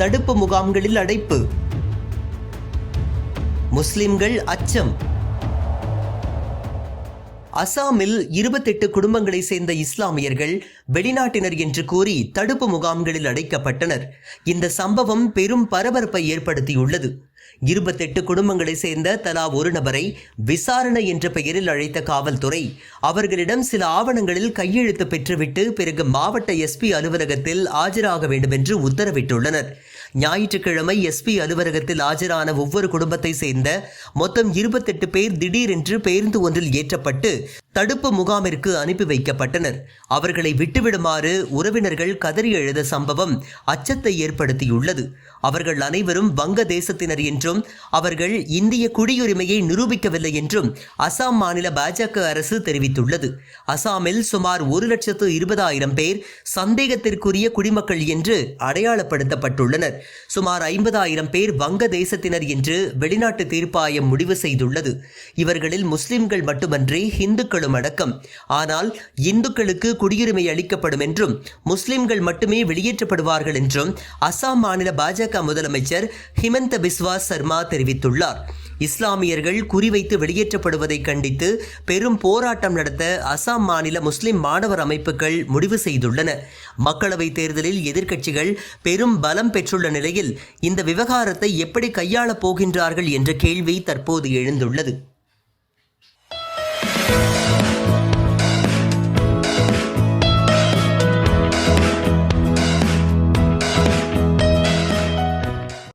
தடுப்பு முகாம்களில் அடைப்பு. முஸ்லிம்கள் அச்சம். அசாமில் 28 குடும்பங்களை சேர்ந்த இஸ்லாமியர்கள் வெளிநாட்டினர் என்று கூறி தடுப்பு முகாம்களில் அடைக்கப்பட்டனர். இந்த சம்பவம் பெரும் பரபரப்பை ஏற்படுத்தியுள்ளது. 28 குடும்பங்களை சேர்ந்த தலா ஒரு நபரை விசாரணை என்ற பெயரில் அழைத்த காவல்துறை அவர்களிடம் சில ஆவணங்களில் கையெழுத்து பெற்றுவிட்டு பிறகு மாவட்ட எஸ்பி அலுவலகத்தில் ஆஜராக வேண்டும் என்று உத்தரவிட்டுள்ளனர். ஞாயிற்றுக்கிழமை எஸ்பி அலுவலகத்தில் ஆஜரான ஒவ்வொரு குடும்பத்தை சேர்ந்த மொத்தம் 28 பேர் திடீரென்று பேருந்து ஒன்றில் ஏற்றப்பட்டு தடுப்பு முகாமிற்கு அனுப்பி வைக்கப்பட்டனர். அவர்களை விட்டுவிடுமாறு உறவினர்கள் கதறி எழுத சம்பவம் அச்சத்தை ஏற்படுத்தியுள்ளது. அவர்கள் அனைவரும் வங்க தேசத்தினர் என்றும் அவர்கள் இந்திய குடியுரிமையை நிரூபிக்கவில்லை என்றும் அசாம் மாநில பாஜக அரசு தெரிவித்துள்ளது. அசாமில் சுமார் 1,20,000 பேர் சந்தேகத்திற்குரிய குடிமக்கள் என்று அடையாளப்படுத்தப்பட்டுள்ளனர். சுமார் 50,000 பேர் வங்க தேசத்தினர் என்று வெளிநாட்டு தீர்ப்பாயம் முடிவு செய்துள்ளது. இவர்களில் முஸ்லிம்கள் மட்டுமன்றி இந்துக்களும் அடக்கம். ஆனால் இந்துக்களுக்கு குடியுரிமை அளிக்கப்படும் என்றும் முஸ்லிம்கள் மட்டுமே வெளியேற்றப்படுவார்கள் என்றும் அசாம் மாநில பாஜக முதலமைச்சர் ஹிமந்த பிஸ்வா சர்மா தெரிவித்துள்ளார். இஸ்லாமியர்கள் குறிவைத்து வெளியேற்றப்படுவதை கண்டித்து பெரும் போராட்டம் நடத்த அசாம் மாநில முஸ்லிம் மாணவர் அமைப்புகள் முடிவு செய்துள்ளன. மக்களவைத் தேர்தலில் எதிர்க்கட்சிகள் பெரும் பலம் பெற்றுள்ள நிலையில் இந்த விவகாரத்தை எப்படி கையாளப் போகின்றார்கள் என்ற கேள்வி தற்போது எழுந்துள்ளது.